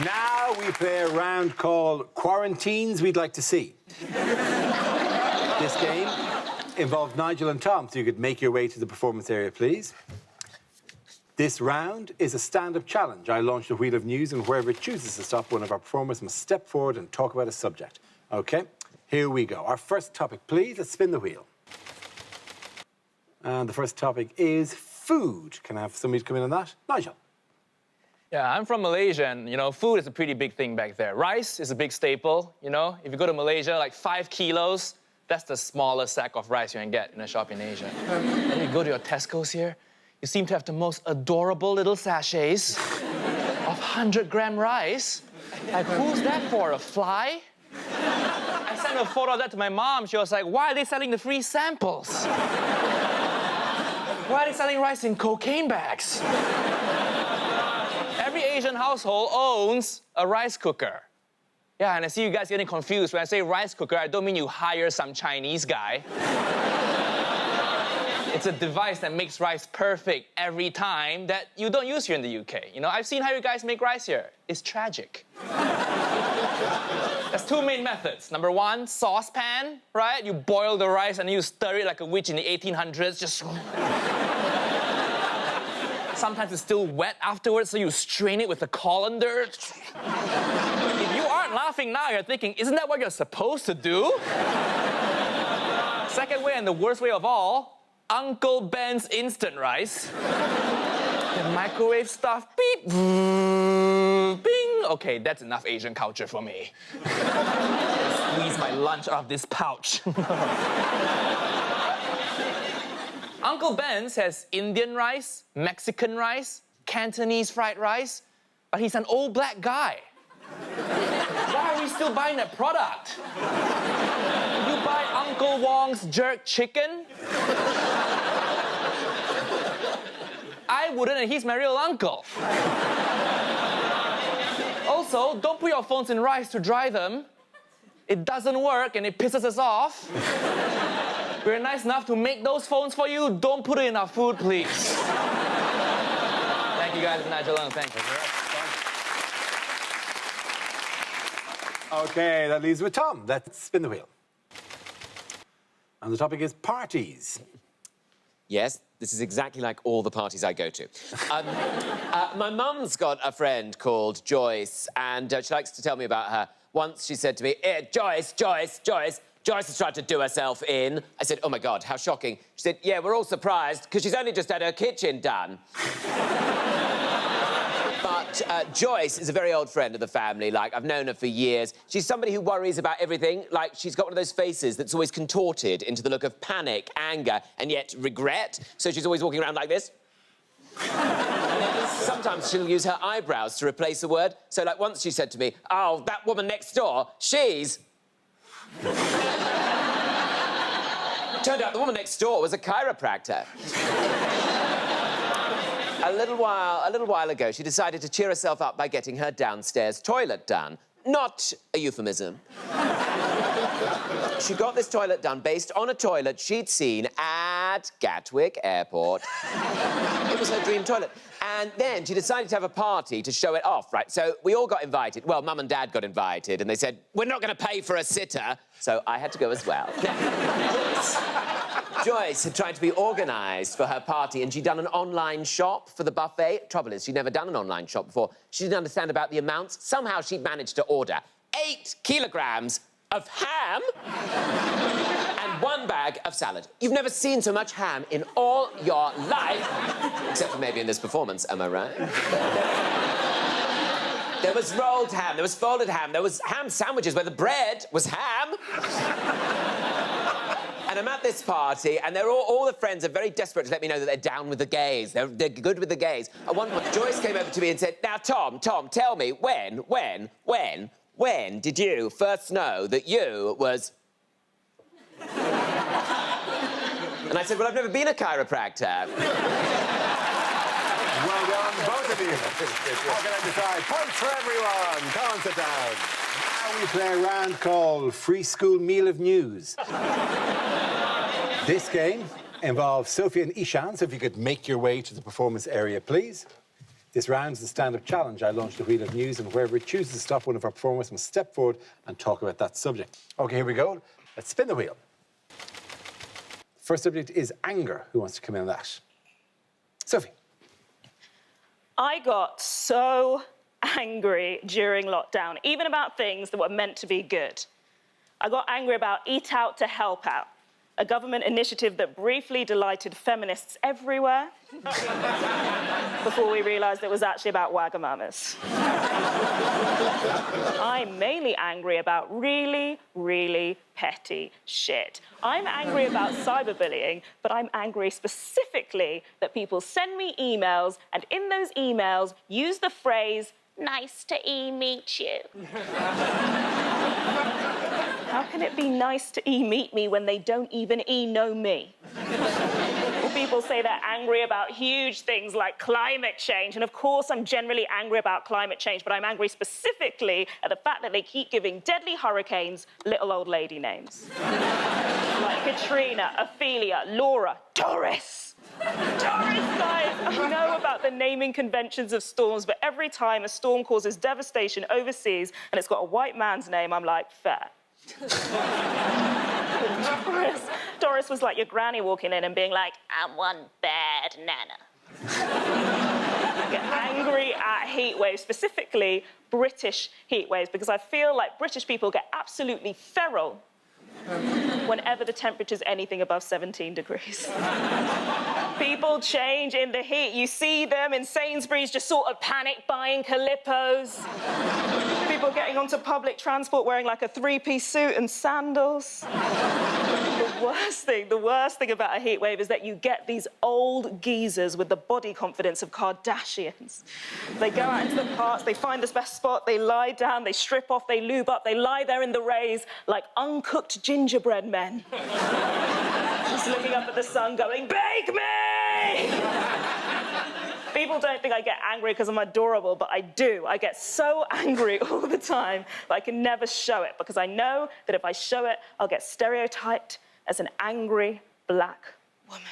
Now we play a round called Quarantines We'd Like to See. This game involved Nigel and Tom, so you could make your way to the performance area, please. This round is a stand-up challenge. I launched a wheel of news, and wherever it chooses to stop, one of our performers must step forward and talk about a subject. OK, here we go. Our first topic, please. Let's spin the wheel. And the first topic is food. Can I have somebody to come in on that? Nigel. Yeah, I'm from Malaysia, and, food is a pretty big thing back there. Rice is a big staple, If you go to Malaysia, like 5 kilos, that's the smallest sack of rice you can get in a shop in Asia. And you go to your Tesco's here, you seem to have the most adorable little sachets of 100-gram rice. Like, who's that for, a fly? I sent a photo of that to my mom. She was like, why are they selling the free samples? Why are they selling rice in cocaine bags? Every Asian household owns a rice cooker. Yeah, and I see you guys getting confused. When I say rice cooker, I don't mean you hire some Chinese guy. It's a device that makes rice perfect every time that you don't use here in the UK. I've seen how you guys make rice here. It's tragic. There's 2 main methods. Number 1, saucepan, right? You boil the rice and you stir it like a witch in the 1800s. Just... Sometimes it's still wet afterwards, so you strain it with a colander. If you aren't laughing now, you're thinking, isn't that what you're supposed to do? Second way, and the worst way of all, Uncle Ben's instant rice. The microwave stuff, beep, bing. Okay, that's enough Asian culture for me. Squeeze my lunch out of this pouch. Uncle Ben's has Indian rice, Mexican rice, Cantonese fried rice, but he's an old black guy. Why are we still buying that product? You buy Uncle Wong's jerk chicken? I wouldn't, and he's my real uncle. Also, don't put your phones in rice to dry them. It doesn't work, and it pisses us off. We're nice enough to make those phones for you. Don't put it in our food, please. Thank you, guys. Nigel, thank you. OK, that leaves with Tom. Let's spin the wheel. And the topic is parties. Yes, this is exactly like all the parties I go to. My mum's got a friend called Joyce, and she likes to tell me about her. Once she said to me, Joyce has tried to do herself in. I said, oh, my God, how shocking. She said, yeah, we're all surprised, because she's only just had her kitchen done. But Joyce is a very old friend of the family. Like, I've known her for years. She's somebody who worries about everything. Like, she's got one of those faces that's always contorted into the look of panic, anger, and yet regret. So she's always walking around like this. Sometimes she'll use her eyebrows to replace a word. So, like, once she said to me, oh, that woman next door, she's... Turned out the woman next door was a chiropractor. A little while ago, she decided to cheer herself up by getting her downstairs toilet done. Not a euphemism. She got this toilet done based on a toilet she'd seen at Gatwick Airport. It was her dream toilet. And then she decided to have a party to show it off, right? So we all got invited. Well, Mum and Dad got invited, and they said, we're not going to pay for a sitter. So I had to go as well. Joyce had tried to be organised for her party, and she'd done an online shop for the buffet. Trouble is, she'd never done an online shop before. She didn't understand about the amounts. Somehow she'd managed to order 8 kilograms of ham and 1 bag of salad. You've never seen so much ham in all your life. Except for maybe in this performance, am I right? There was rolled ham, there was folded ham, there was ham sandwiches where the bread was ham. And I'm at this party, and all the friends are very desperate to let me know that they're down with the gays. They're good with the gays. At one point, Joyce came over to me and said, now, Tom, tell me, when did you first know that you was... And I said, well, I've never been a chiropractor. Well done, both of you. How can I decide? Points for everyone. Come on, sit down. Now we play a round called Free School Meal of News. This game involves Sophie and Ishan, so if you could make your way to the performance area, please. This round is the stand-up challenge. I launch the wheel of news, and wherever it chooses to stop, one of our performers must step forward and talk about that subject. OK, here we go. Let's spin the wheel. First subject is anger. Who wants to come in on that? Sophie. I got so angry during lockdown, even about things that were meant to be good. I got angry about Eat Out to Help Out, a government initiative that briefly delighted feminists everywhere before we realised it was actually about Wagamamas. I'm mainly angry about really, really petty shit. I'm angry about cyberbullying, but I'm angry specifically that people send me emails and in those emails use the phrase, "Nice to meet you." How can it be nice to meet me when they don't even know me? Or people say they're angry about huge things like climate change, and of course I'm generally angry about climate change, but I'm angry specifically at the fact that they keep giving deadly hurricanes little old lady names. Like Katrina, Ophelia, Laura, Doris. Doris, guys, I know about the naming conventions of storms, but every time a storm causes devastation overseas and it's got a white man's name, I'm like, fair. Doris was like your granny walking in and being like, "I'm one bad nana." I get angry at heat waves, specifically British heat waves, because I feel like British people get absolutely feral whenever the temperature's anything above 17 degrees. People change in the heat. You see them in Sainsbury's just sort of panic buying Calippos. People getting onto public transport wearing like a three-piece suit and sandals. The worst thing about a heat wave is that you get these old geezers with the body confidence of Kardashians. They go out into the parks, they find the best spot, they lie down, they strip off, they lube up, they lie there in the rays like uncooked gingerbread men. Just looking up at the sun going, "Bake me!" People don't think I get angry because I'm adorable, but I do. I get so angry all the time that I can never show it because I know that if I show it, I'll get stereotyped as an angry black woman.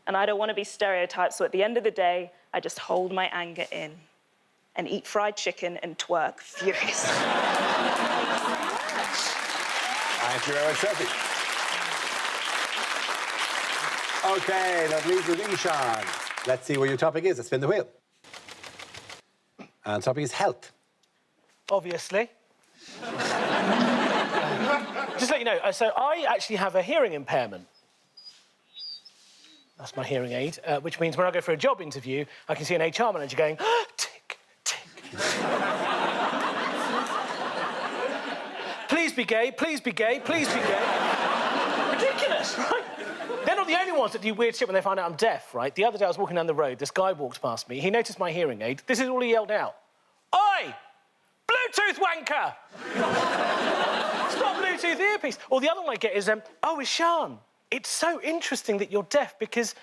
And I don't want to be stereotyped, so at the end of the day, I just hold my anger in and eat fried chicken and twerk furiously. Thank you very much, Sophie. OK, that leaves with Ishan. Let's see where your topic is. Let's spin the wheel. And the topic is health. Obviously. Just to let you know, so I actually have a hearing impairment. That's my hearing aid, which means when I go for a job interview, I can see an HR manager going, tick, tick. Please be gay, please be gay, please be gay. Ridiculous, right? They're not the only ones that do weird shit when they find out I'm deaf, right? The other day I was walking down the road, this guy walked past me, he noticed my hearing aid. This is all he yelled out. "Oi! Bluetooth wanker!" Stop Bluetooth earpiece. Or the other one I get is, "Oh, Ishan, it's so interesting that you're deaf because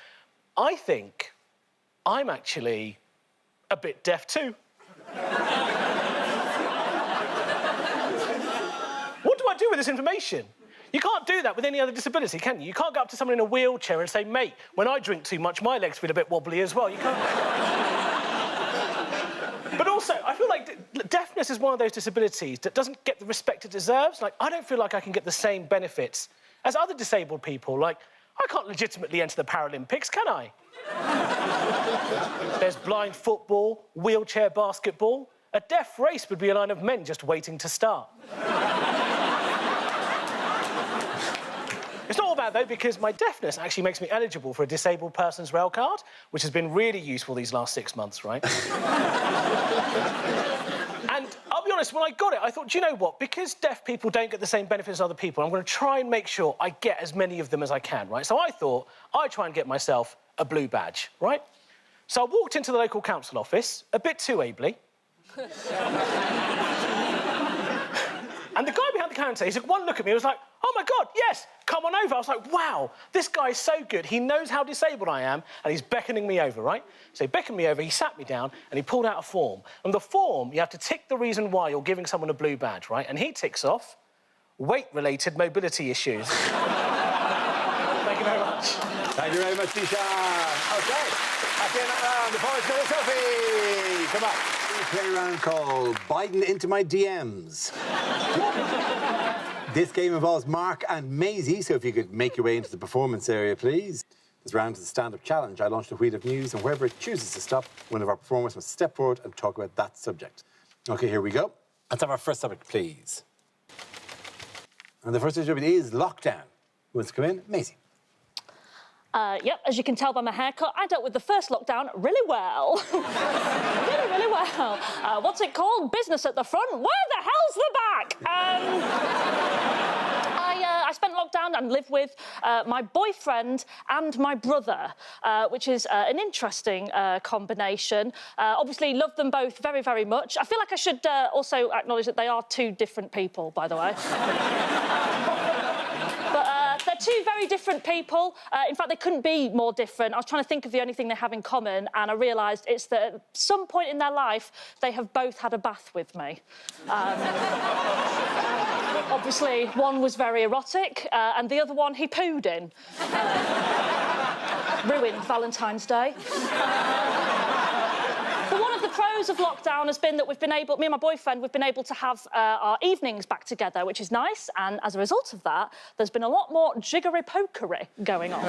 I think I'm actually a bit deaf too." What do I do with this information? You can't do that with any other disability, can you? You can't go up to someone in a wheelchair and say, "Mate, when I drink too much, my legs feel a bit wobbly as well." You can't. But also, I feel like deafness is one of those disabilities that doesn't get the respect it deserves. Like, I don't feel like I can get the same benefits as other disabled people. Like, I can't legitimately enter the Paralympics, can I? There's blind football, wheelchair basketball. A deaf race would be a line of men just waiting to start. It's not all bad, though, because my deafness actually makes me eligible for a disabled person's rail card, which has been really useful these last 6 months, right? And I'll be honest, when I got it, I thought, do you know what? Because deaf people don't get the same benefits as other people, I'm going to try and make sure I get as many of them as I can, right? So I thought I'd try and get myself a blue badge, right? So I walked into the local council office, a bit too ably. And the guy behind the counter, he took one look at me and was like, "Oh, my God, yes, come on over." I was like, wow, this guy is so good. He knows how disabled I am, and he's beckoning me over, right? So he beckoned me over, he sat me down, and he pulled out a form. And the form, you have to tick the reason why you're giving someone a blue badge, right? And he ticks off weight-related mobility issues. Thank you very much. Thank you very much, Ishan. OK. At the end of that round, the points go to Sophie. Come on. We play a round called Biden Into My DMs. This game involves Mark and Maisie, so if you could make your way into the performance area, please. This round is a stand-up challenge. I launched a wheel of news, and wherever it chooses to stop, one of our performers must step forward and talk about that subject. OK, here we go. Let's have our first subject, please. And the first subject is lockdown. Who wants to come in? Maisie. Yep, as you can tell by my haircut, I dealt with the first lockdown really well. really well. What's it called? Business at the front? Where the hell's the back? I spent lockdown and lived with my boyfriend and my brother, which is an interesting combination. Obviously, love them both very, very much. I feel like I should also acknowledge that they are two different people, by the way. They're two very different people. In fact, they couldn't be more different. I was trying to think of the only thing they have in common, and I realised it's that at some point in their life, they have both had a bath with me. Obviously, one was very erotic, and the other one he pooed in. Ruined Valentine's Day. But one of the pros of lockdown has been that we've been able, me and my boyfriend, we've been able to have our evenings back together, which is nice. And as a result of that, there's been a lot more jiggery-pokery going on.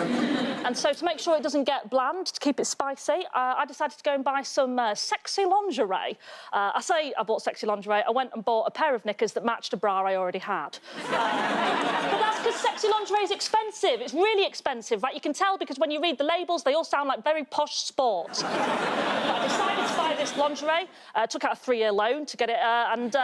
And so to make sure it doesn't get bland, to keep it spicy, I decided to go and buy some sexy lingerie. I say I bought sexy lingerie. I went and bought a pair of knickers that matched a bra I already had. But that's because sexy lingerie is expensive. It's really expensive, right? You can tell because when you read the labels, they all sound like very posh sports. I decided to buy this lingerie, took out a 3-year loan to get it, and do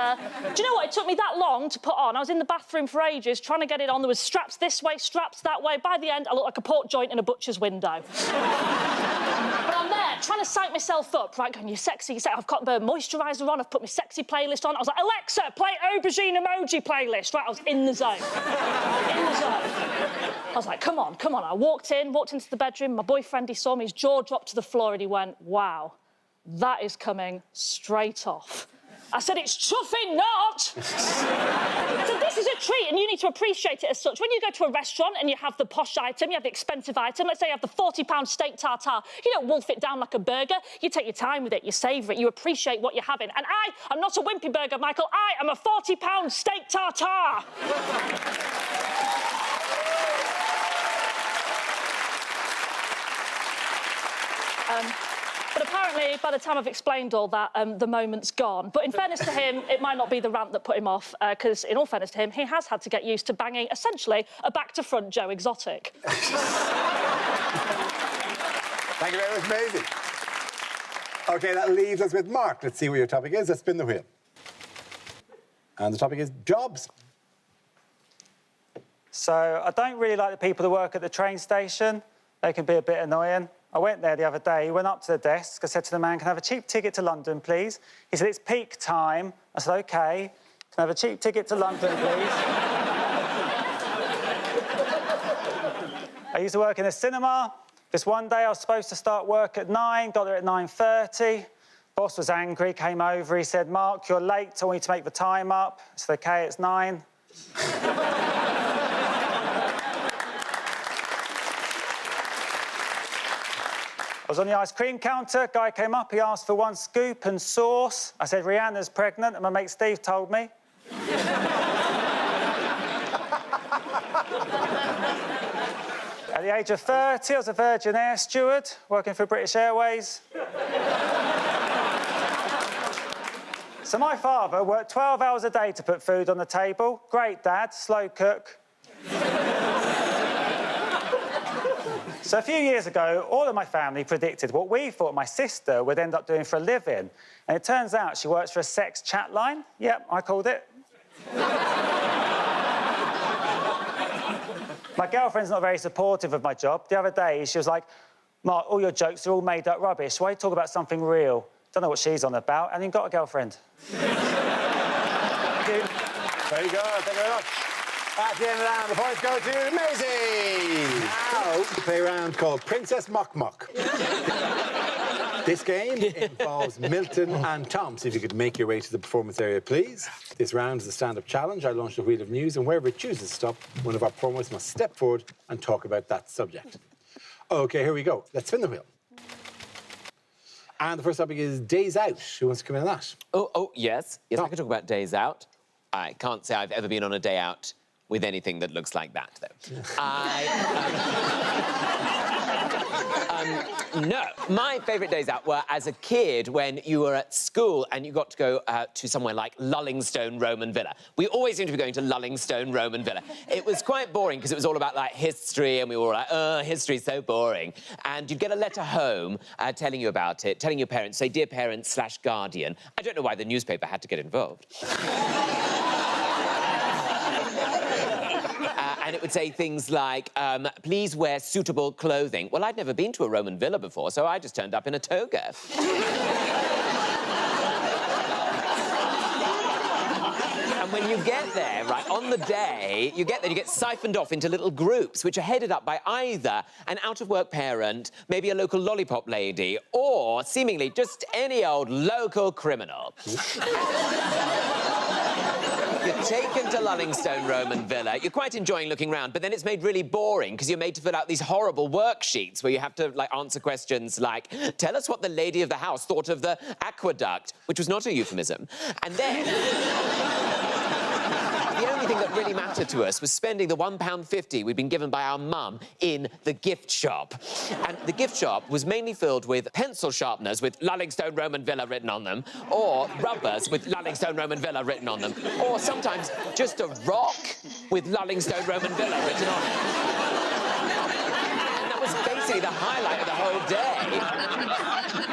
you know what? It took me that long to put on. I was in the bathroom for ages trying to get it on. There was straps this way, straps that way. By the end, I looked like a pork joint in a butcher's window. But I'm there, trying to psych myself up, right, going, you're sexy, I've got the moisturiser on, I've put my sexy playlist on. I was like, Alexa, play aubergine emoji playlist. Right, I was in the zone. In the zone. I was like, come on. I walked into the bedroom, my boyfriend, he saw me, his jaw dropped to the floor, and he went, wow. That is coming straight off. I said, it's chuffing not! I said, this is a treat, and you need to appreciate it as such. When you go to a restaurant and you have the posh item, you have the expensive item, let's say you have the £40 steak tartare, you don't wolf it down like a burger. You take your time with it, you savour it, you appreciate what you're having. And I'm not a wimpy burger, Michael. I am a £40 steak tartare! But apparently, by the time I've explained all that, the moment's gone. But in fairness to him, it might not be the rant that put him off, because in all fairness to him, he has had to get used to banging, essentially, a back-to-front Joe Exotic. Thank you very much, Maisie. OK, that leaves us with Mark. Let's see what your topic is. Let's spin the wheel. And the topic is jobs. So I don't really like the people that work at the train station. They can be a bit annoying. I went there the other day, went up to the desk, I said to the man, can I have a cheap ticket to London, please? He said, it's peak time. I said, OK. Can I have a cheap ticket to London, please? I used to work in a cinema. This one day I was supposed to start work at 9, got there at 9:30. Boss was angry, came over, he said, Mark, you're late, I want you to make the time up. I said, OK, it's 9. I was on the ice cream counter, guy came up, he asked for 1 scoop and sauce. I said, Rihanna's pregnant, and my mate Steve told me. At the age of 30, I was a Virgin Air steward, working for British Airways. So my father worked 12 hours a day to put food on the table. Great dad, slow cook. So a few years ago, all of my family predicted what we thought my sister would end up doing for a living. And it turns out she works for a sex chat line. Yep, I called it. My girlfriend's not very supportive of my job. The other day, she was like, Mark, all your jokes are all made up rubbish. Why talk about something real? Don't know what she's on about, and you've got a girlfriend. Thank you. Very good, thank you very much. At the end of the round, the points go to Maisie. Now, we play a round called Princess Mock Mock. This game involves Milton and Tom, so if you could make your way to the performance area, please. This round is a stand-up challenge. I launched a wheel of news, and wherever it chooses to stop, one of our performers must step forward and talk about that subject. OK, here we go. Let's spin the wheel. And the first topic is days out. Who wants to come in on that? Oh, yes. Yes, I can talk about days out. I can't say I've ever been on a day out with anything that looks like that, though. No, my favourite days out were as a kid when you were at school and you got to go to somewhere like Lullingstone Roman Villa. We always seemed to be going to Lullingstone Roman Villa. It was quite boring because it was all about, like, history, and we were all like, oh, history's so boring. And you'd get a letter home telling you about it, telling your parents, say, dear parents / guardian. I don't know why the newspaper had to get involved. And it would say things like, please wear suitable clothing. Well, I'd never been to a Roman villa before, so I just turned up in a toga. And when you get there, right, on the day, you get siphoned off into little groups, which are headed up by either an out-of-work parent, maybe a local lollipop lady, or, seemingly, just any old local criminal. You're taken to Lullingstone Roman Villa. You're quite enjoying looking round, but then it's made really boring because you're made to fill out these horrible worksheets where you have to, like, answer questions like, tell us what the lady of the house thought of the aqueduct, which was not a euphemism. And then... the only thing that really mattered to us was spending the £1.50 we'd been given by our mum in the gift shop. And the gift shop was mainly filled with pencil sharpeners with Lullingstone Roman Villa written on them, or rubbers with Lullingstone Roman Villa written on them, or sometimes just a rock with Lullingstone Roman Villa written on it. And that was basically the highlight of the whole day.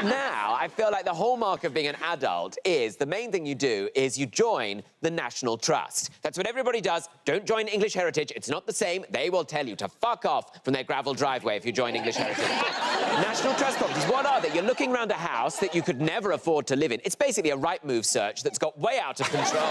Now, I feel like the hallmark of being an adult is the main thing you do is you join the National Trust. That's what everybody does. Don't join English Heritage. It's not the same. They will tell you to fuck off from their gravel driveway if you join English Heritage. National Trust properties, what are they? You're looking around a house that you could never afford to live in. It's basically a right move search that's got way out of control.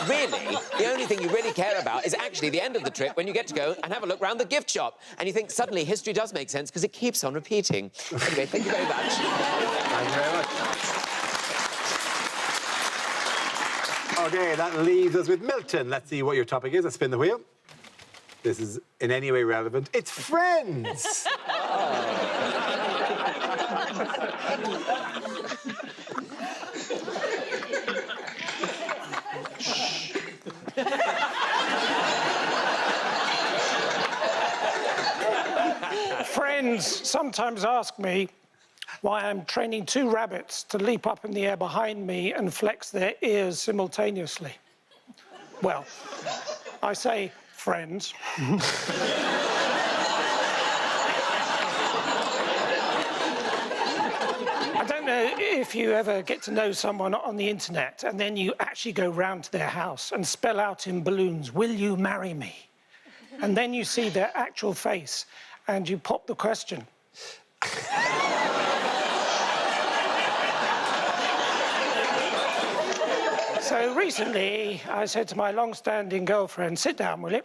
Really, the only thing you really care about is actually the end of the trip when you get to go and have a look round the gift shop. And you think, suddenly, history does make sense because it keeps on repeating. Anyway, thank you very much. Thank you very much. OK, that leaves us with Milton. Let's see what your topic is. Let's spin the wheel. This is in any way relevant. It's Friends! Friends sometimes ask me why I'm training 2 rabbits to leap up in the air behind me and flex their ears simultaneously. Well, I say, friends. I don't know if you ever get to know someone on the internet and then you actually go round to their house and spell out in balloons, will you marry me? And then you see their actual face and you pop the question. So recently, I said to my long-standing girlfriend, sit down, will you?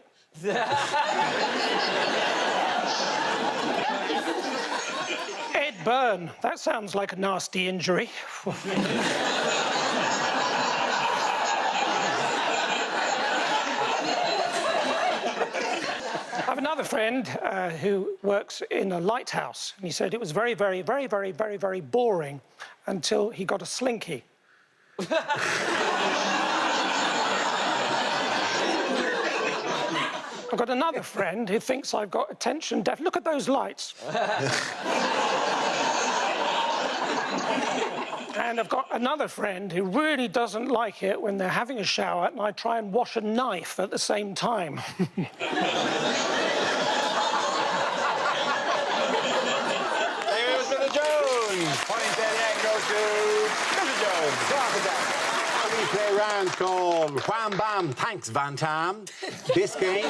Ed Byrne, that sounds like a nasty injury. I have another friend who works in a lighthouse, and he said it was very, very, very, very, very, very boring until he got a slinky. I've got another friend who thinks I've got attention deficit. Look at those lights. And I've got another friend who really doesn't like it when they're having a shower and I try and wash a knife at the same time. Milton Jones. Point there goes to Milton Jones. We play a round called Wham Bam Thanks Van Tam. This game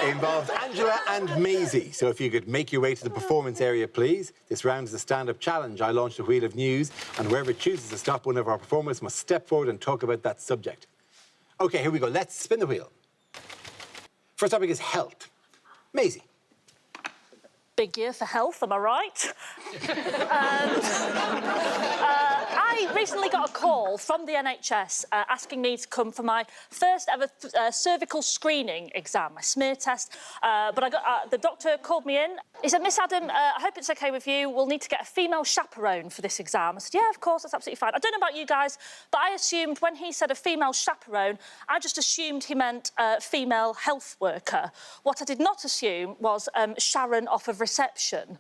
involves Angela and Maisie. So if you could make your way to the performance area, please. This round is a stand-up challenge. I launched a wheel of news, and whoever chooses to stop one of our performers must step forward and talk about that subject. OK, here we go. Let's spin the wheel. First topic is health. Maisie. Big year for health, am I right? And I recently got a call from the NHS asking me to come for my first ever cervical screening exam, my smear test. But the doctor called me in. He said, Miss Adam, I hope it's OK with you. We'll need to get a female chaperone for this exam. I said, yeah, of course, that's absolutely fine. I don't know about you guys, but I assumed when he said a female chaperone, I just assumed he meant female health worker. What I did not assume was Sharon off of reception.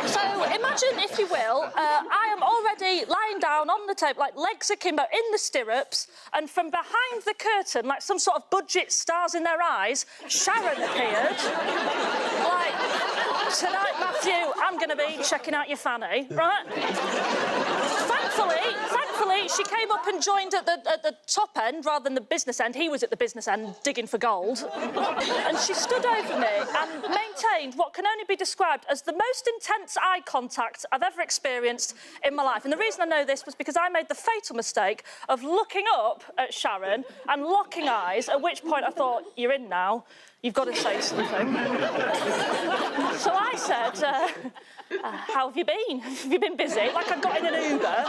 So imagine, if you will, I am already lying down on the table, like legs akimbo, in the stirrups, and from behind the curtain, like some sort of budget stars in their eyes, Sharon appeared. Like, tonight, Matthew, I'm going to be checking out your fanny, right? Thankfully, she came up and joined at the top end rather than the business end. He was at the business end digging for gold. And she stood over me and maintained what can only be described as the most intense eye contact I've ever experienced in my life. And the reason I know this was because I made the fatal mistake of looking up at Sharon and locking eyes, at which point I thought, you're in now. You've got to say something. So I said, how have you been? Have you been busy? Like I got in an Uber.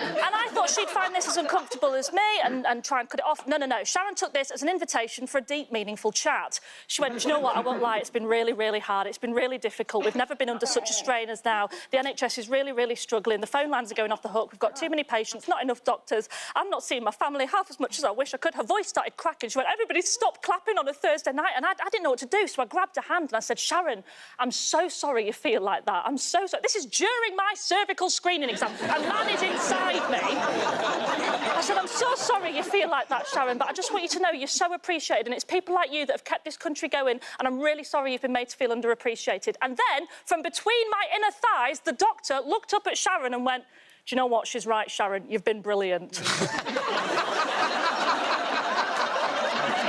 And I thought she'd find this as uncomfortable as me and try and cut it off. No. Sharon took this as an invitation for a deep, meaningful chat. She went, do you know what? I won't lie. It's been really, really hard. It's been really difficult. We've never been under such a strain as now. The NHS is really, really struggling. The phone lines are going off the hook. We've got too many patients, not enough doctors. I'm not seeing my family half as much as I wish I could. Her voice started cracking. She went, everybody stop clapping on a Thursday night. And I didn't know what to do, so I grabbed her hand and I said, Sharon, I'm so sorry you feel like that. I'm so sorry. This is during my cervical screening exam. A man is inside me. I said, I'm so sorry you feel like that, Sharon, but I just want you to know you're so appreciated, and it's people like you that have kept this country going, and I'm really sorry you've been made to feel underappreciated. And then, from between my inner thighs, the doctor looked up at Sharon and went, do you know what? She's right, Sharon. You've been brilliant.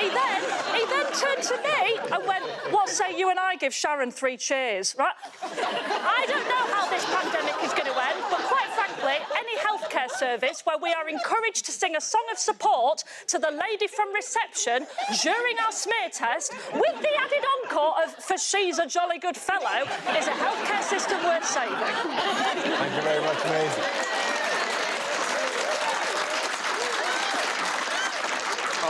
He then turned to me and went, what say you and I give Sharon 3 cheers, right? I don't know how this pandemic is going to end, but quite frankly, any healthcare service where we are encouraged to sing a song of support to the lady from reception during our smear test with the added encore of for she's a jolly good fellow is a healthcare system worth saving. Thank you very much, amazing.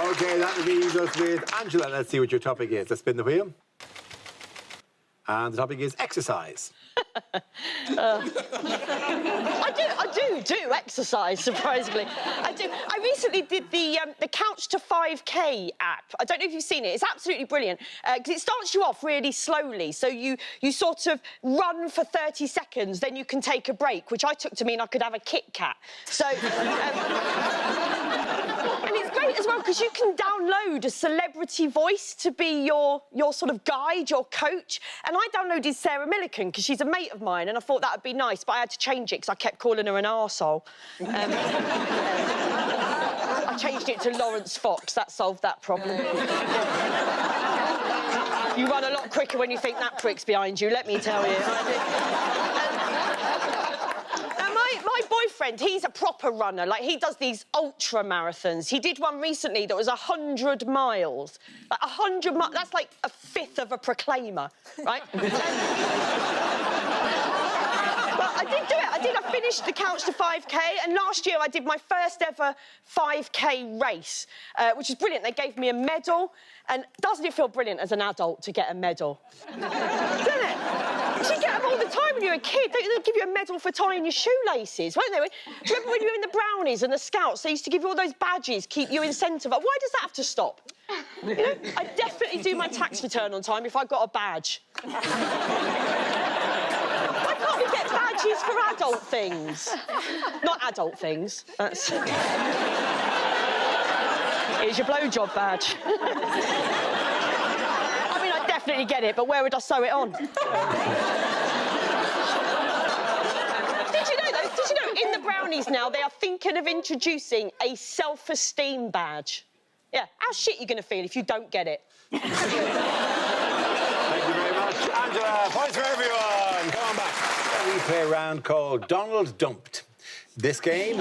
OK, that leaves us with Angela. Let's see what your topic is. Let's spin the wheel. And the topic is exercise. I do exercise, surprisingly. I do. I recently did the Couch to 5K app. I don't know if you've seen it. It's absolutely brilliant because it starts you off really slowly. So you sort of run for 30 seconds, then you can take a break, which I took to mean I could have a Kit Kat. So... And it's great as well because you can download a celebrity voice to be your sort of guide, your coach. And I downloaded Sarah Millican because she's a mate of mine, and I thought that would be nice, but I had to change it because I kept calling her an arsehole. I changed it to Lawrence Fox. That solved that problem. You run a lot quicker when you think that prick's behind you, let me tell you. My boyfriend, he's a proper runner. Like, he does these ultra marathons. He did one recently that was 100 miles. Like, 100 miles, that's like a fifth of a Proclaimer, right? But I did do it. I finished the Couch to 5K, and last year I did my first ever 5K race, which is brilliant. They gave me a medal, and doesn't it feel brilliant as an adult to get a medal? Doesn't it? You get them all the time when you're a kid. They give you a medal for tying your shoelaces, won't they? Do you remember when you were in the Brownies and the Scouts? They used to give you all those badges, keep you incentive. Why does that have to stop? You know, I definitely do my tax return on time if I got a badge. Why can't we get badges for adult things? Not adult things. That's... Here's your blowjob badge. Definitely get it, but where would I sew it on? Did you know, in the Brownies now, they are thinking of introducing a self-esteem badge? Yeah, how shit are you going to feel if you don't get it? Thank you very much, Angela. Points for everyone. Come on back. We play a round called Donald Dumped. This game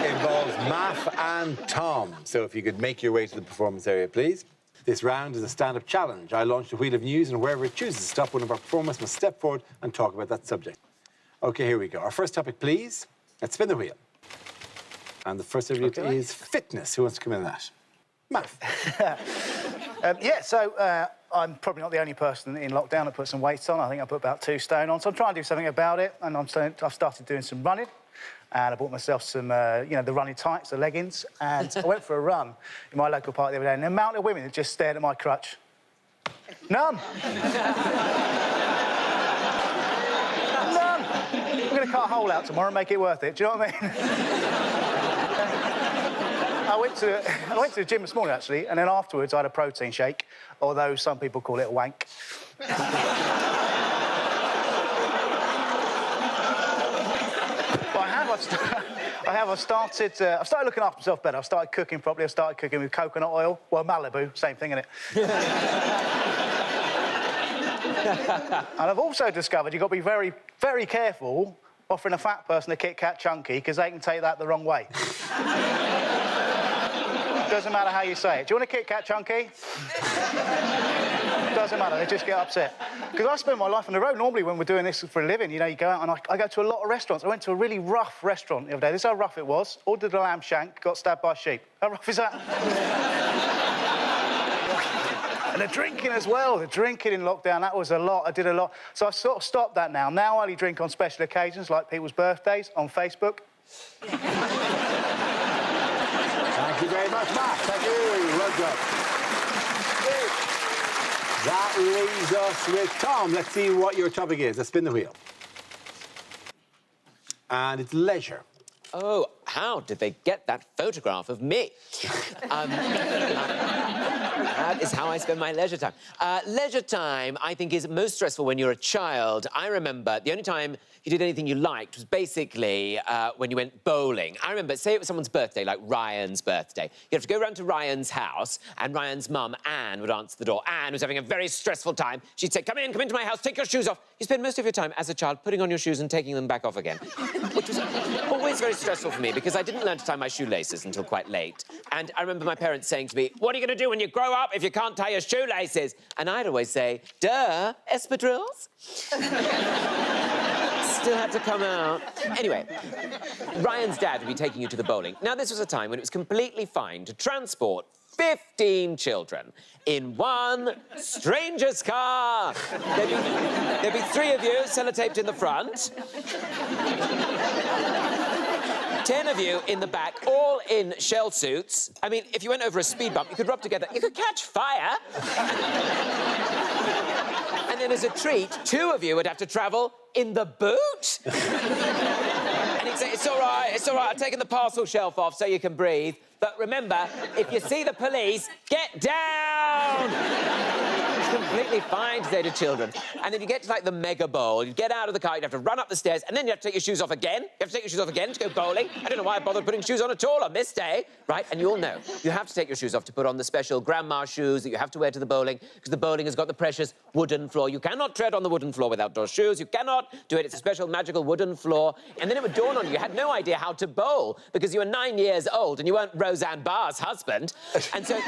involves Math and Tom. So if you could make your way to the performance area, please. This round is a stand-up challenge. I launch the wheel of news, and wherever it chooses to stop, one of our performers must step forward and talk about that subject. OK, here we go. Our first topic, please. Let's spin the wheel. And the first subject is fitness. Who wants to come in on that? Matt. I'm probably not the only person in lockdown that put some weight on. I think I put about 2 stone on, so I'm trying to do something about it. And I've started doing some running, and I bought myself some, the running tights, the leggings, and I went for a run in my local park the other day, and the amount of women that just stared at my crutch. None. None. I'm going to cut a hole out tomorrow and make it worth it. Do you know what I mean? I went to the gym this morning, actually, and then afterwards I had a protein shake, although some people call it a wank. I've started looking after myself better. I've started cooking properly. I've started cooking with coconut oil. Well, Malibu, same thing, innit? And I've also discovered you've got to be very, very careful offering a fat person a Kit Kat chunky, because they can take that the wrong way. Doesn't matter how you say it. Do you want a Kit Kat chunky? Doesn't matter, they just get upset. Because I spend my life on the road. Normally, when we're doing this for a living, you know, you go out and I go to a lot of restaurants. I went to a really rough restaurant the other day. This is how rough it was. Ordered a lamb shank, got stabbed by a sheep. How rough is that? And the drinking as well. The drinking in lockdown, that was a lot. I did a lot. So I sort of stopped that now. Now I only drink on special occasions, like people's birthdays, on Facebook. Thank you very much, Matt. Thank you. Well done. That leaves us with Tom. Let's see what your topic is. Let's spin the wheel. And it's leisure. Oh, how did they get that photograph of me? That is how I spend my leisure time. Leisure time, I think, is most stressful when you're a child. I remember the only time you did anything you liked was basically when you went bowling. I remember, say it was someone's birthday, like Ryan's birthday. You have to go round to Ryan's house, and Ryan's mum, Anne, would answer the door. Anne was having a very stressful time. She'd say, come into my house, take your shoes off. You spend most of your time as a child putting on your shoes and taking them back off again, which was always very stressful for me because I didn't learn to tie my shoelaces until quite late. And I remember my parents saying to me, what are you going to do when you grow up if you can't tie your shoelaces? And I'd always say, duh, espadrilles. Still had to come out. Anyway, Ryan's dad would be taking you to the bowling. Now, this was a time when it was completely fine to transport 15 children in one stranger's car. There'd be 3 of you sellotaped in the front, 10 of you in the back, all in shell suits. I mean, if you went over a speed bump, you could rub together. You could catch fire. And then as a treat, 2 of you would have to travel in the boot. And he'd say, it's all right, I've taken the parcel shelf off so you can breathe. But remember, if you see the police, get down! It's completely fine to say to children. And then you get to, like, the mega bowl. You get out of the car, you'd have to run up the stairs, and then you have to take your shoes off again. You have to take your shoes off again to go bowling. I don't know why I bothered putting shoes on at all on this day, right? And you all know, you have to take your shoes off to put on the special grandma shoes that you have to wear to the bowling, because the bowling has got the precious wooden floor. You cannot tread on the wooden floor with outdoor shoes. You cannot do it. It's a special magical wooden floor. And then it would dawn on you, you had no idea how to bowl, because you were 9 years old and you weren't Roseanne Barr's husband. And so you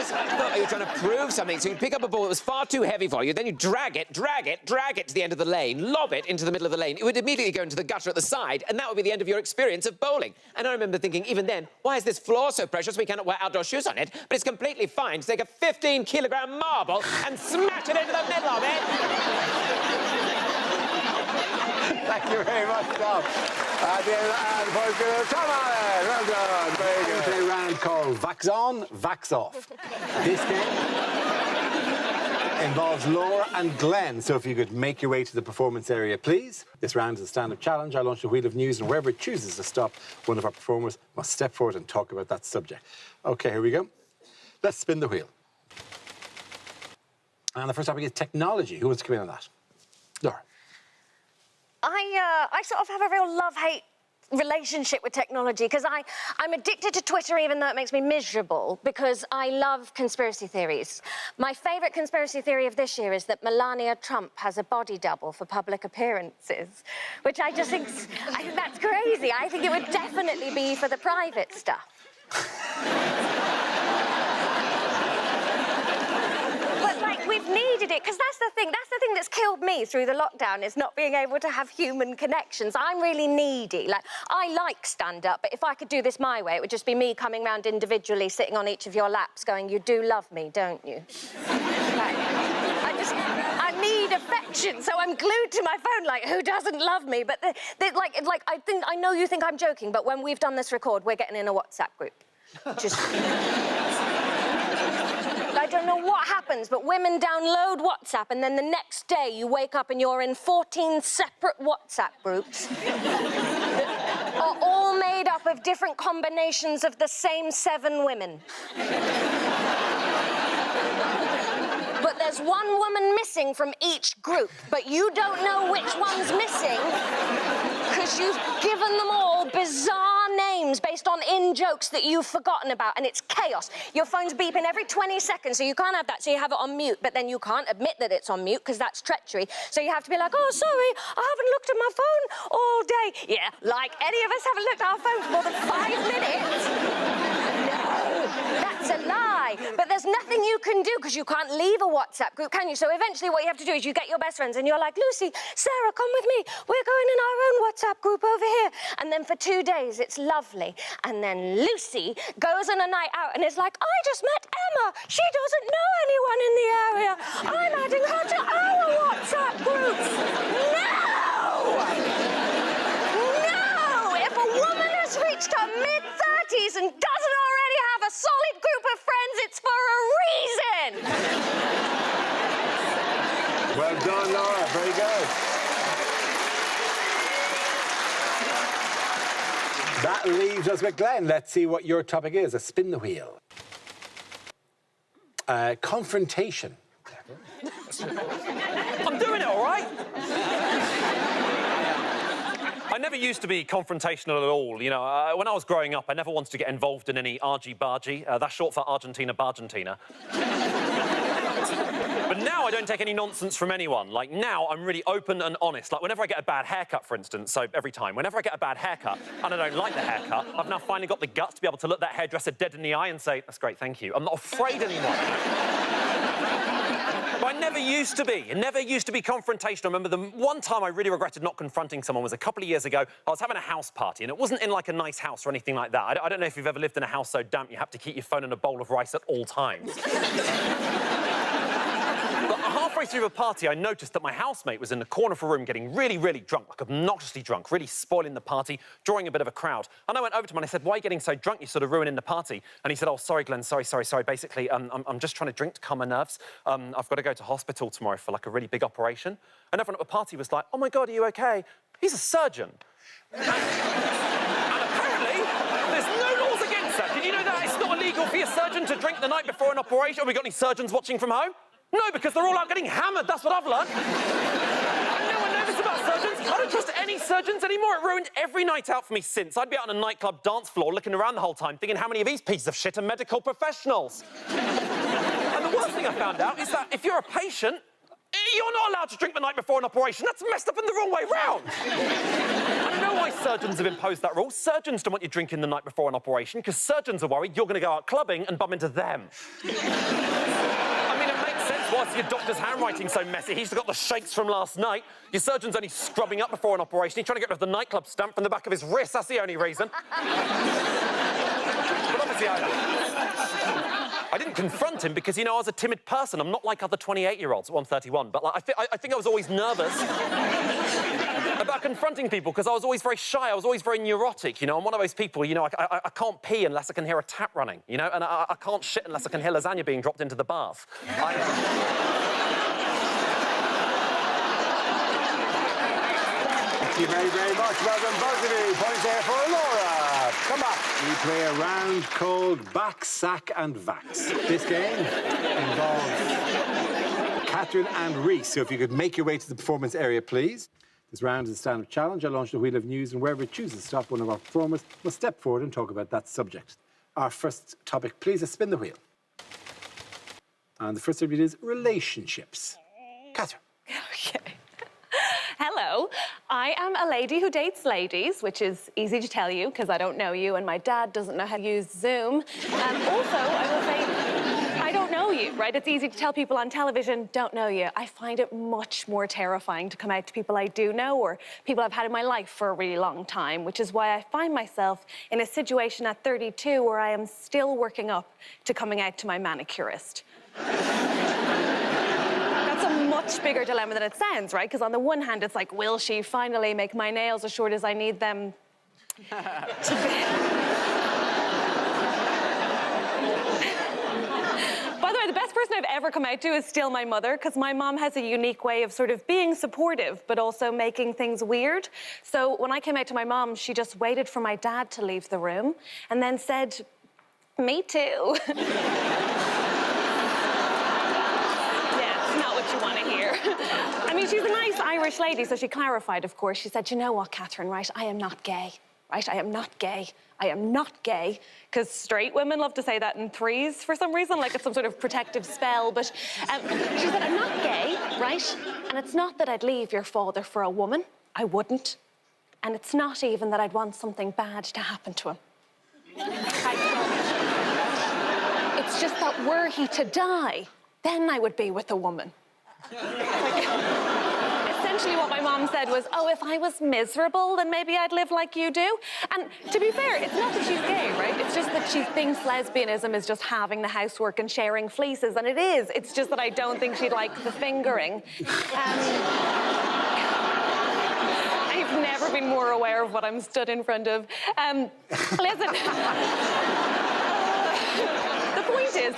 thought you were trying to prove something. So you'd pick up a ball that was far too heavy for you, then you drag it to the end of the lane, lob it into the middle of the lane. It would immediately go into the gutter at the side, and that would be the end of your experience of bowling. And I remember thinking, even then, why is this floor so precious we cannot wear outdoor shoes on it? But it's completely fine to take a 15-kilogram marble and smash it into the middle of it. Thank you very much, Tom. Tom Allen, well done. Very good. Play a round called Vax On, Vax Off. This game involves Laura and Glenn, so if you could make your way to the performance area, please. This round is a stand-up challenge. I launch a wheel of news, and wherever it chooses to stop, one of our performers must step forward and talk about that subject. OK, here we go. Let's spin the wheel. And the first topic is technology. Who wants to come in on that? Laura. I sort of have a real love-hate relationship with technology because I'm addicted to Twitter even though it makes me miserable because I love conspiracy theories. My favourite conspiracy theory of this year is that Melania Trump has a body double for public appearances, which I think that's crazy. I think it would definitely be for the private stuff. me through the lockdown is not being able to have human connections. I'm really needy. Like, I like stand-up, but if I could do this my way, it would just be me coming round individually, sitting on each of your laps, going, you do love me, don't you? Like, I need affection, so I'm glued to my phone, like, who doesn't love me? But, I know you think I'm joking, but when we've done this record, we're getting in a WhatsApp group. Just... I don't know what happens, but women download WhatsApp, and then the next day you wake up and you're in 14 separate WhatsApp groups that are all made up of different combinations of the same 7 women. But there's one woman missing from each group, but you don't know which one's missing because you've given them all bizarre names based on in-jokes that you've forgotten about, and it's chaos. Your phone's beeping every 20 seconds, so you can't have that, so you have it on mute, but then you can't admit that it's on mute because that's treachery. So you have to be like, oh, sorry, I haven't looked at my phone all day. Yeah, like any of us haven't looked at our phone for more than 5 minutes. No, that's a lie. But there's nothing you can do because you can't leave a WhatsApp group, can you? So eventually what you have to do is you get your best friends and you're like, Lucy, Sarah, come with me. We're going in our own WhatsApp group over here. And then for 2 days, it's lovely. And then Lucy goes on a night out and is like, I just met Emma. She doesn't know anyone in the area. I'm adding her to our WhatsApp groups. No! No! If a woman has reached her mid-30s and doesn't already have a solid group of friends, it's for a reason. Well done, Laura. Very good. That leaves us with Glenn. Let's see what your topic is. A spin the wheel. Confrontation. I'm doing it, all right? I never used to be confrontational at all. You know, when I was growing up, I never wanted to get involved in any argy-bargy. That's short for Argentina-Bargentina. But now I don't take any nonsense from anyone. Like, now I'm really open and honest. Like, whenever I get a bad haircut, for instance, so every time, whenever I get a bad haircut and I don't like the haircut, I've now finally got the guts to be able to look that hairdresser dead in the eye and say, that's great, thank you. I'm not afraid anymore. But I never used to be. I never used to be confrontational. I remember the one time I really regretted not confronting someone was a couple of years ago. I was having a house party, and it wasn't in, like, a nice house or anything like that. I don't know if you've ever lived in a house so damp you have to keep your phone in a bowl of rice at all times. But halfway through the party, I noticed that my housemate was in the corner of a room getting really, really drunk, like obnoxiously drunk, really spoiling the party, drawing a bit of a crowd. And I went over to him and I said, why are you getting so drunk? You're sort of ruining the party. And he said, oh, sorry, Glenn, sorry. Basically, I'm just trying to drink to calm my nerves. I've got to go to hospital tomorrow for, like, a really big operation. And everyone at the party was like, oh, my God, are you OK? He's a surgeon. And apparently, there's no laws against that. Did you know that it's not illegal for your surgeon to drink the night before an operation? Have we got any surgeons watching from home? No, because they're all out getting hammered. That's what I've learned. No one knows this about surgeons. I don't trust any surgeons anymore. It ruined every night out for me since. I'd be out on a nightclub dance floor looking around the whole time thinking how many of these pieces of shit are medical professionals. And the worst thing I found out is that if you're a patient, you're not allowed to drink the night before an operation. That's messed up in the wrong way round. I know why surgeons have imposed that rule. Surgeons don't want you drinking the night before an operation because surgeons are worried you're going to go out clubbing and bump into them. Whilst your doctor's handwriting's so messy, he's got the shakes from last night. Your surgeon's only scrubbing up before an operation. He's trying to get rid of the nightclub stamp from the back of his wrist. That's the only reason. But obviously, I didn't confront him because, you know, I was a timid person. I'm not like other 28-year-olds. Well, I'm 31, but like, I think I was always nervous about confronting people because I was always very shy. I was always very neurotic, you know. I'm one of those people, you know, I can't pee unless I can hear a tap running, you know, and I can't shit unless I can hear lasagna being dropped into the bath. Thank you very, very much. Well done, both of you. Points there for Laura. Come back. We play a round called Back, Sack and Vax. This game involves Catherine and Reese. So if you could make your way to the performance area, please. This round is a stand-up challenge. I launch the wheel of news, and wherever it chooses to stop, one of our performers will step forward and talk about that subject. Our first topic, please, is spin the wheel. And the first subject is relationships. Catherine. Okay. Hello, I am a lady who dates ladies, which is easy to tell you because I don't know you and my dad doesn't know how to use Zoom. Also, I will say, I don't know you, right? It's easy to tell people on television, don't know you. I find it much more terrifying to come out to people I do know or people I've had in my life for a really long time, which is why I find myself in a situation at 32 where I am still working up to coming out to my manicurist. That's a much bigger dilemma than it sounds, right? Because on the one hand, it's like, will she finally make my nails as short as I need them to be? By the way, the best person I've ever come out to is still my mother, because my mom has a unique way of sort of being supportive, but also making things weird. So when I came out to my mom, she just waited for my dad to leave the room and then said, me too. Not what you want to hear. I mean, she's a nice Irish lady, so she clarified, of course. She said, you know what, Catherine, right? I am not gay, right? I am not gay. I am not gay. Because straight women love to say that in threes for some reason, like it's some sort of protective spell. But she said, I'm not gay, right? And it's not that I'd leave your father for a woman. I wouldn't. And it's not even that I'd want something bad to happen to him. I don't. It's just that were he to die, then I would be with a woman. Essentially what my mom said was, oh, if I was miserable, then maybe I'd live like you do. And to be fair, it's not that she's gay, right? It's just that she thinks lesbianism is just having the housework and sharing fleeces, and it is. It's just that I don't think she'd like the fingering. I've never been more aware of what I'm stood in front of. Listen. The point is,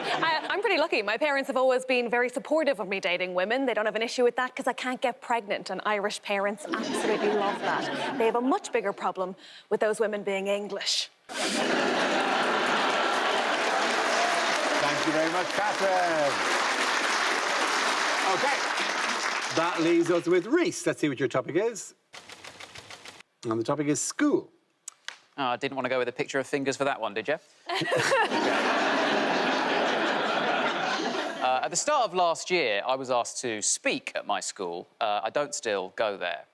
I'm pretty lucky. My parents have always been very supportive of me dating women. They don't have an issue with that because I can't get pregnant, and Irish parents absolutely love that. They have a much bigger problem with those women being English. Thank you very much, Catherine. OK. That leaves us with Reese. Let's see what your topic is. And the topic is school. Oh, I didn't want to go with a picture of fingers for that one, did you? At the start of last year, I was asked to speak at my school. I don't still go there.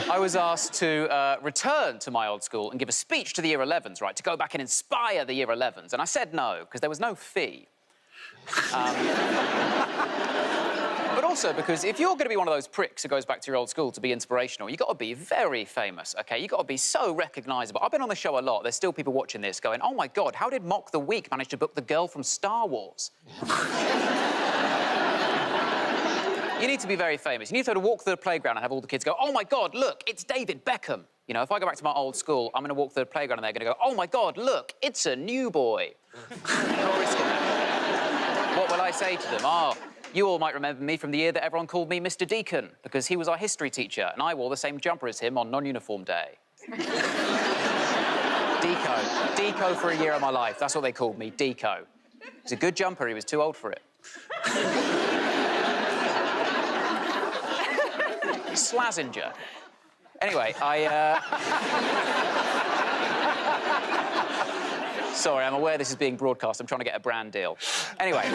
I was asked to return to my old school and give a speech to the Year 11s, right, to go back and inspire the Year 11s. And I said no, because there was no fee. But also because if you're going to be one of those pricks who goes back to your old school to be inspirational, you've got to be very famous, OK? You've got to be so recognisable. I've been on the show a lot. There's still people watching this going, oh, my God, how did Mock the Week manage to book the girl from Star Wars? You need to be very famous. You need to be able to walk through the playground and have all the kids go, oh, my God, look, it's David Beckham. You know, if I go back to my old school, I'm going to walk through the playground and they're going to go, oh, my God, look, it's a new boy. Not risking it. What will I say to them? Oh, you all might remember me from the year that everyone called me Mr. Deacon, because he was our history teacher, and I wore the same jumper as him on non-uniform day. Deco. Deco for a year of my life. That's what they called me, Deco. It was a good jumper. He was too old for it. Slazenger. Anyway, Sorry, I'm aware this is being broadcast. I'm trying to get a brand deal. Anyway.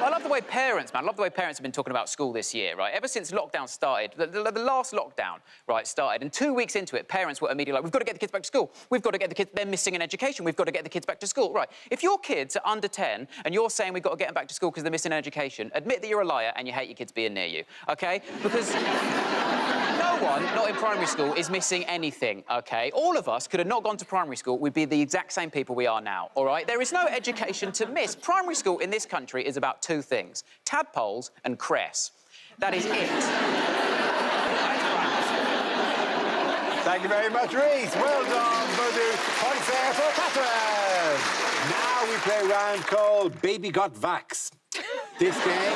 I love the way parents, man, I love the way parents have been talking about school this year, right? Ever since lockdown started, the last lockdown, right, started, and 2 weeks into it, parents were immediately like, we've got to get the kids back to school. We've got to get the kids, they're missing in education. We've got to get the kids back to school. Right, if your kids are under 10 and you're saying we've got to get them back to school because they're missing in education, admit that you're a liar and you hate your kids being near you, OK? Because no one, not in primary school, is missing anything, OK? All of us could have not gone to primary school. We'd be the exact same people we are now, all right? There is no education to miss. Primary school in this country is about two things: tadpoles and cress. That is it. Thank you very much, Reese. Well done, Bodu. Points there for Catherine. Now we play a round called Baby Got Vax. This game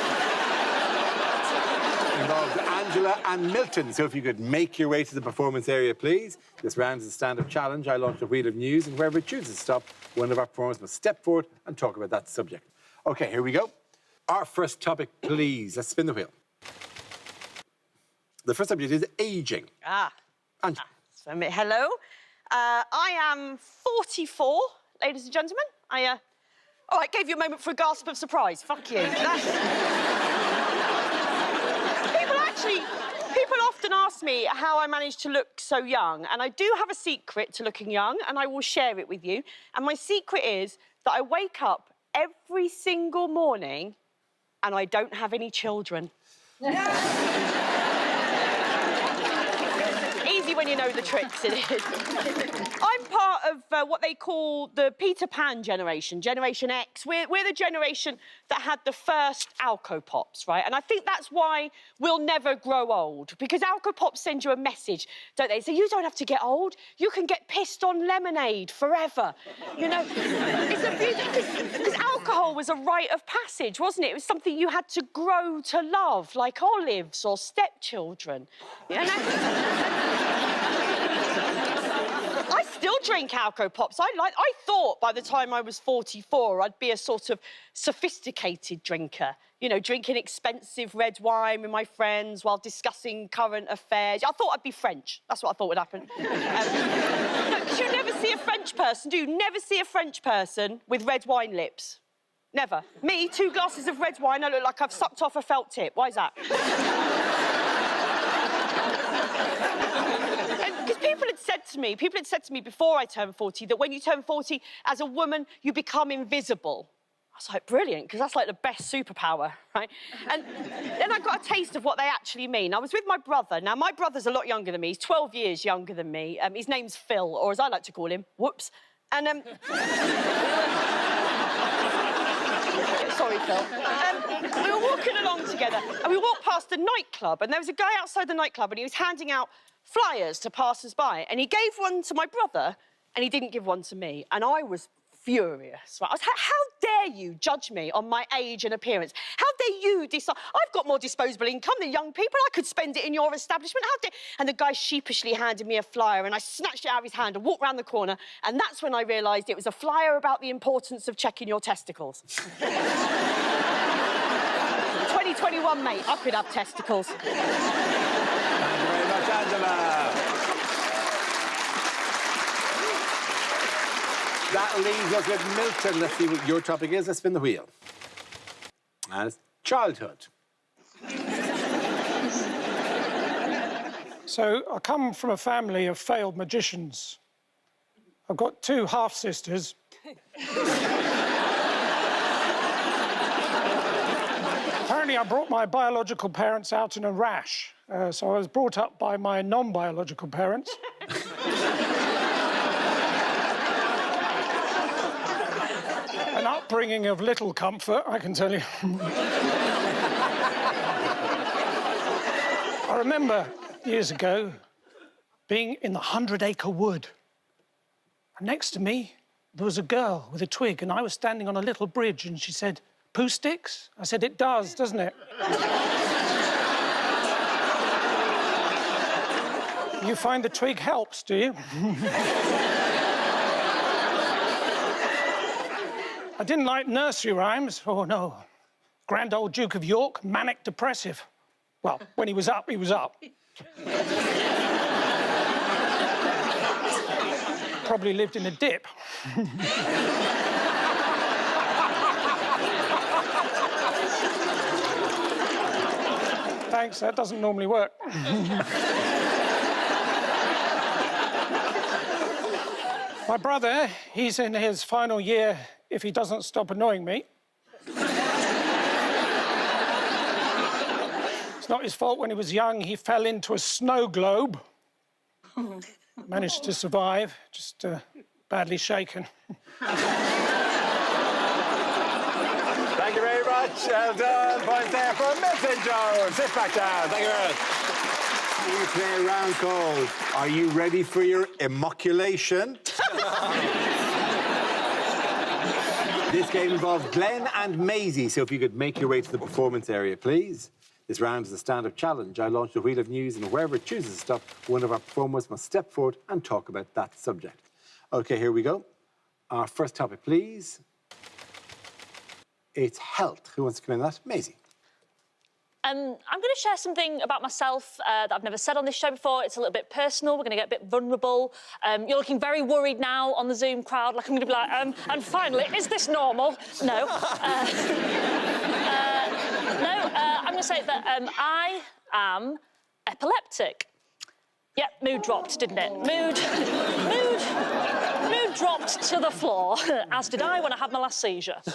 involves Angela and Milton. So if you could make your way to the performance area, please. This round is a stand-up challenge. I launch a wheel of news, and whoever chooses to stop, one of our performers must step forward and talk about that subject. OK, here we go. Our first topic, please. Let's spin the wheel. The first subject is ageing. Hello. I am 44, ladies and gentlemen. I gave you a moment for a gasp of surprise. Fuck you. People often ask me how I managed to look so young, and I do have a secret to looking young, and I will share it with you. And my secret is that I wake up every single morning and I don't have any children. Easy when you know the tricks, it is. I'm part of what they call the Peter Pan generation, Generation X. We're the generation that had the first Alco Pops, right? And I think that's why we'll never grow old, because Alco Pops send you a message, don't they? So you don't have to get old. You can get pissed on lemonade forever. You know, it's a beauty, because alcohol was a rite of passage, wasn't it? It was something you had to grow to love, like olives or stepchildren. You know? I still drink Alco Pops. I thought by the time I was 44, I'd be a sort of sophisticated drinker. You know, drinking expensive red wine with my friends while discussing current affairs. I thought I'd be French. That's what I thought would happen. Because you never see a French person, do you? Never see a French person with red wine lips. Never. Me, 2 glasses of red wine, I look like I've sucked off a felt tip. Why is that? Because people had said to me before I turned 40 that when you turn 40, as a woman, you become invisible. I was like, brilliant, because that's like the best superpower, right? And then I got a taste of what they actually mean. I was with my brother. Now, my brother's a lot younger than me. He's 12 years younger than me. His name's Phil, or as I like to call him, Whoops. And, sorry, Phil. We were walking along together, and we walked past a nightclub, and there was a guy outside the nightclub, and he was handing out flyers to passers-by, and he gave one to my brother, and he didn't give one to me, and I was furious. Right? I was like, how dare you judge me on my age and appearance? How dare you decide? I've got more disposable income than young people. I could spend it in your establishment. How dare... And the guy sheepishly handed me a flyer, and I snatched it out of his hand and walked round the corner, and that's when I realised it was a flyer about the importance of checking your testicles. 2021, mate, I could have testicles. Thank you very much, Angela. That leaves us with Milton. Let's see what your topic is. Let's spin the wheel. And it's childhood. So I come from a family of failed magicians. I've got 2 half-sisters. Apparently, I brought my biological parents out in a rash. So I was brought up by my non-biological parents. An upbringing of little comfort, I can tell you. I remember years ago being in the 100-acre wood. And next to me, there was a girl with a twig, and I was standing on a little bridge, and she said, "Poo sticks?" I said, "It does, doesn't it?" You find the twig helps, do you? I didn't like nursery rhymes. Oh, no. Grand old Duke of York, manic depressive. Well, when he was up, he was up. Probably lived in a dip. Thanks, that doesn't normally work. My brother, he's in his final year if he doesn't stop annoying me. It's not his fault. When he was young, he fell into a snow globe. Managed to survive, just badly shaken. Thank you very much. Well done. Points there for Milton Jones. Sit back down. Thank you very much. We play a round called Are You Ready for Your Immaculation? This game involves Glenn and Maisie, so if you could make your way to the performance area, please. This round is a stand-up challenge. I launch the wheel of news, and whoever chooses to stop, one of our performers must step forward and talk about that subject. OK, here we go. Our first topic, please. It's health. Who wants to come in that? Maisie. I'm going to share something about myself that I've never said on this show before. It's a little bit personal. We're going to get a bit vulnerable. You're looking very worried now on the Zoom crowd. Like I'm going to be like, and finally, is this normal? No. I'm going to say that I am epileptic. Yep, mood dropped, didn't it? Mood dropped to the floor, as did I when I had my last seizure. No,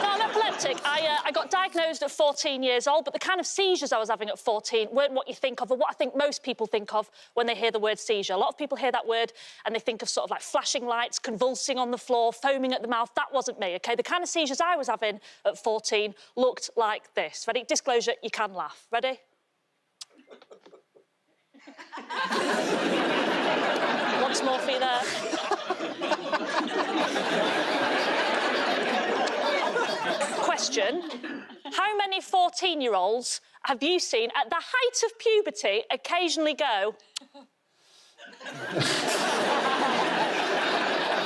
I'm epileptic. I got diagnosed at 14 years old, but the kind of seizures I was having at 14 weren't what you think of, or what I think most people think of when they hear the word seizure. A lot of people hear that word and they think of sort of like flashing lights, convulsing on the floor, foaming at the mouth. That wasn't me, OK? The kind of seizures I was having at 14 looked like this. Ready? Disclosure, you can laugh. Ready? Once more for you there. Question: how many 14-year-olds have you seen at the height of puberty occasionally go?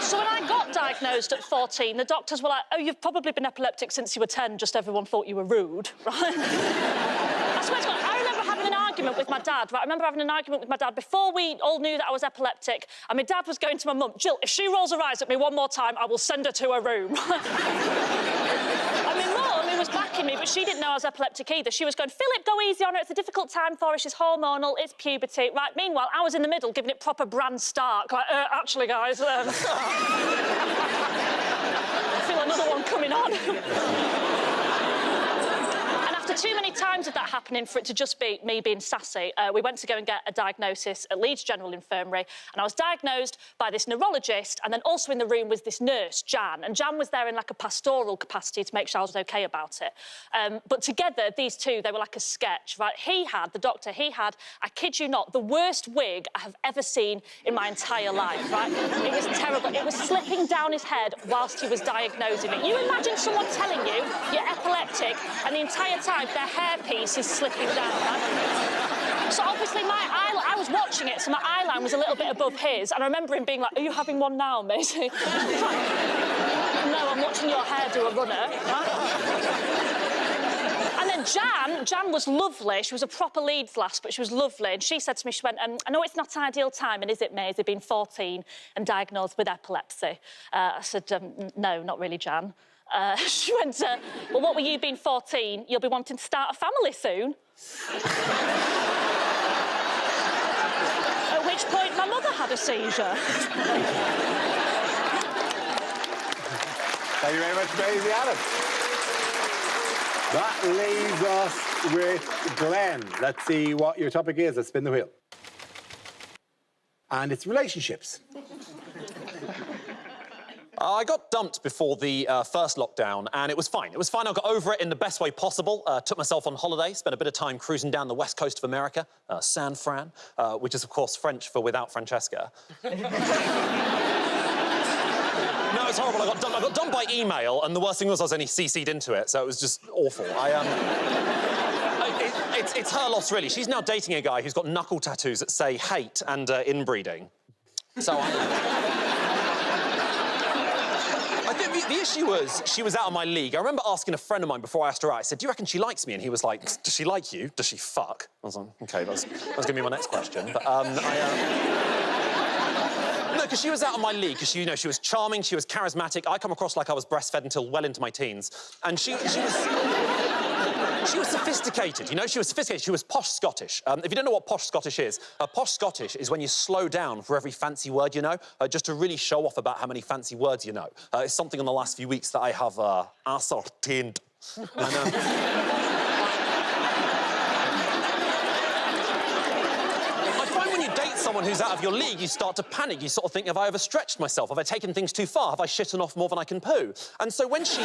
So when I got diagnosed at 14, the doctors were like, oh, you've probably been epileptic since you were 10, just everyone thought you were rude, right? I swear to God, I remember having an argument with my dad, right? I remember having an argument with my dad before we all knew that I was epileptic, and my dad was going to my mum, Jill, if she rolls her eyes at me one more time, I will send her to her room. And my mum, who was backing me, but she didn't know I was epileptic either, she was going, Philip, go easy on her, it's a difficult time for her, she's hormonal, it's puberty. Right, meanwhile, I was in the middle giving it proper Bran Stark, like, actually, guys, I feel another one coming on. After too many times of that happening for it to just be me being sassy, we went to go and get a diagnosis at Leeds General Infirmary, and I was diagnosed by this neurologist, and then also in the room was this nurse, Jan, and Jan was there in like a pastoral capacity to make sure I was OK about it. But together, these two, they were like a sketch, right? The doctor, I kid you not, the worst wig I have ever seen in my entire life, right? It was terrible. It was slipping down his head whilst he was diagnosing me. You imagine someone telling you you're epileptic, and the entire time their hairpiece is slipping down, right? So obviously I was watching it, so my eyeline was a little bit above his, and I remember him being like, are you having one now, mate? No, I'm watching your hair do a runner. And then Jan was lovely. She was a proper Leeds lass, but she was lovely. And she said to me, she went, I know it's not ideal timing, is it, Maisie, being 14 and diagnosed with epilepsy? I said, no, not really, Jan. She went, well, what were you being 14? You'll be wanting to start a family soon. At which point, my mother had a seizure. Thank you very much, Maisie Adam. That leaves us with Glenn. Let's see what your topic is. Let's spin the wheel. And it's relationships. I got dumped before the first lockdown, and it was fine. It was fine. I got over it in the best way possible. Took myself on holiday, spent a bit of time cruising down the west coast of America, San Fran, which is, of course, French for without Francesca. No, it's horrible. I got dumped by email, and the worst thing was I was only CC'd into it, so it was just awful. It's her loss, really. She's now dating a guy who's got knuckle tattoos that say hate and inbreeding. So I think the issue was she was out of my league. I remember asking a friend of mine before I asked her out, I said, do you reckon she likes me? And he was like, does she like you? Does she fuck? I was like, OK, that's going to be my next question. But, no, because she was out of my league, because, you know, she was charming, she was charismatic. I come across like I was breastfed until well into my teens. And she was sophisticated, you know? She was sophisticated. She was posh Scottish. If you don't know what posh Scottish is is when you slow down for every fancy word you know, just to really show off about how many fancy words you know. It's something in the last few weeks that I have ascertained. Someone who's out of your league, you start to panic. You sort of think, have I overstretched myself? Have I taken things too far? Have I shitten off more than I can poo? And so when she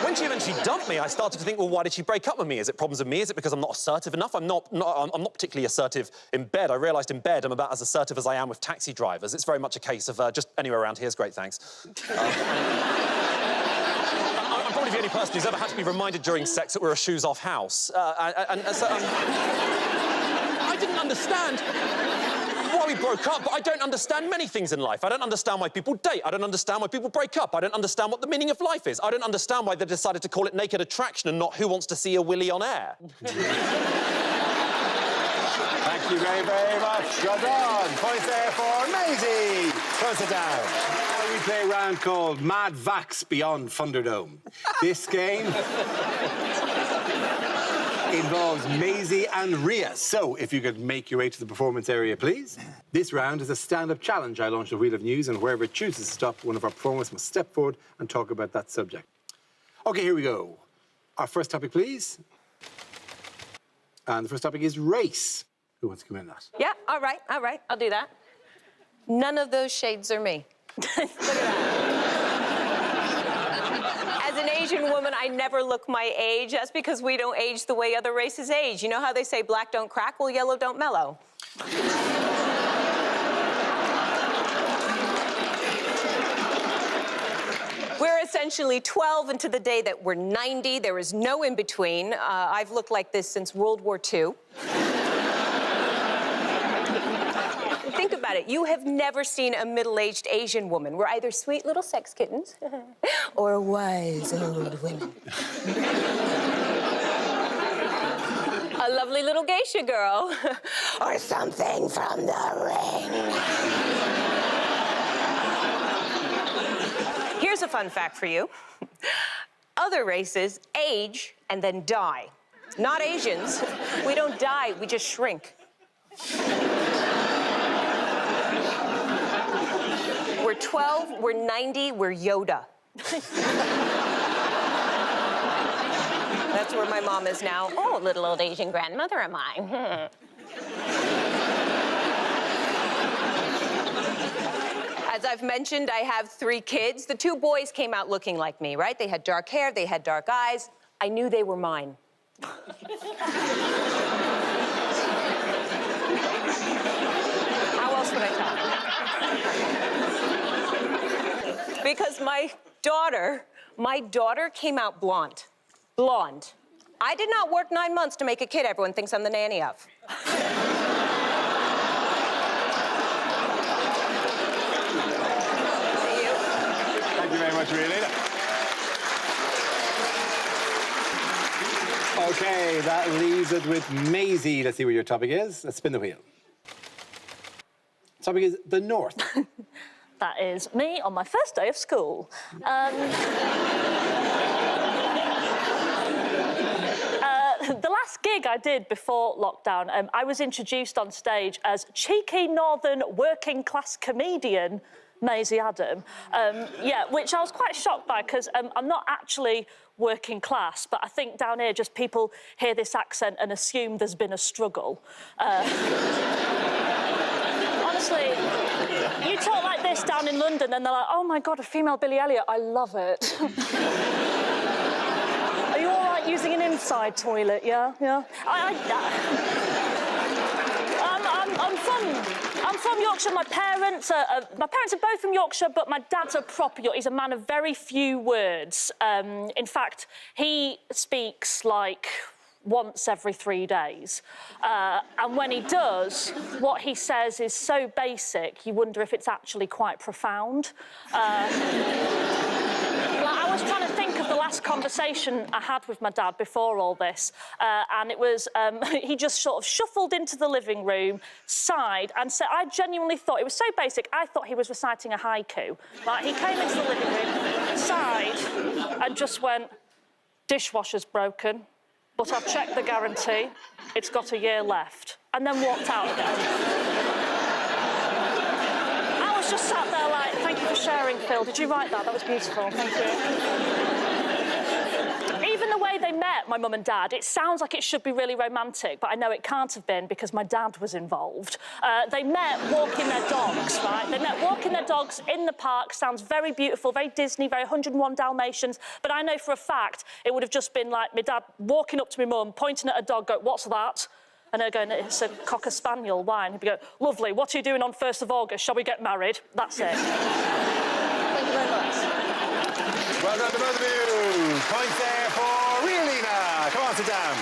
eventually dumped me, I started to think, well, why did she break up with me? Is it problems with me? Is it because I'm not assertive enough? I'm not particularly assertive in bed. I realised in bed I'm about as assertive as I am with taxi drivers. It's very much a case of just anywhere around here's great, thanks. I'm probably the only person who's ever had to be reminded during sex that we're a shoes-off house. So, I didn't understand why we broke up, but I don't understand many things in life. I don't understand why people date. I don't understand why people break up. I don't understand what the meaning of life is. I don't understand why they decided to call it naked attraction and not who wants to see a willy on air. Thank you very, very much. Well done. Points there for Maisie. Close it down. Now we play a round called Mad Vax Beyond Thunderdome. This game... involves Maisie and Rhea. So, if you could make your way to the performance area, please. This round is a stand-up challenge. I launched a wheel of news, and wherever it chooses to stop, one of our performers must step forward and talk about that subject. OK, here we go. Our first topic, please. And the first topic is race. Who wants to come in on that? Yeah, all right, I'll do that. None of those shades are me. Look at that. As an Asian woman, I never look my age. That's because we don't age the way other races age. You know how they say black don't crack? Well, yellow don't mellow. We're essentially 12 into the day that we're 90. There is no in between. I've looked like this since World War II. Think about it. You have never seen a middle-aged Asian woman. We're either sweet little sex kittens or wise old women. A lovely little geisha girl or something from the ring. Here's a fun fact for you. Other races age and then die. Not Asians. We don't die, we just shrink. We're 12, we're 90, we're Yoda. That's where my mom is now. Oh, little old Asian grandmother am I. As I've mentioned, I have 3 kids. The 2 boys came out looking like me, right? They had dark hair, they had dark eyes. I knew they were mine. How else would I tell? Because my daughter came out blonde. Blonde. I did not work 9 months to make a kid everyone thinks I'm the nanny of. Thank you very much, Rhea. OK, that leaves it with Maisie. Let's see what your topic is. Let's spin the wheel. The topic is the North. That is me on my first day of school. The last gig I did before lockdown, I was introduced on stage as cheeky northern working class comedian Maisie Adam. Yeah, which I was quite shocked by because I'm not actually working class, but I think down here just people hear this accent and assume there's been a struggle. Honestly, you talk like this down in London and they're like, oh my God, a female Billy Elliot, I love it. Are you all right using an inside toilet, yeah? Yeah? I'm from Yorkshire. My parents are both from Yorkshire, but my dad's a proper Yorkshire. He's a man of very few words. In fact, he speaks like once every 3 days. And when he does, what he says is so basic, you wonder if it's actually quite profound. I was trying to think of the last conversation I had with my dad before all this, and it was, he just sort of shuffled into the living room, sighed, and said, I genuinely thought, it was so basic, I thought he was reciting a haiku. Like, he came into the living room, sighed, and just went, dishwasher's broken, but I've checked the guarantee, it's got a year left, and then walked out again. I was just sat there like, thank you for sharing, Phil. Did you write that? That was beautiful. Thank you. Even the way they met, my mum and dad, it sounds like it should be really romantic, but I know it can't have been because my dad was involved. They met walking their dogs, right? They met walking their dogs in the park. Sounds very beautiful, very Disney, very 101 Dalmatians. But I know for a fact it would have just been like my dad walking up to my mum, pointing at a dog, going, what's that? And her going, it's a Cocker Spaniel, why? And he'd be going, lovely, what are you doing on 1st of August? Shall we get married? That's it. Thank you very much. Well done to both of you. Points there for Realina. Come on, sit down.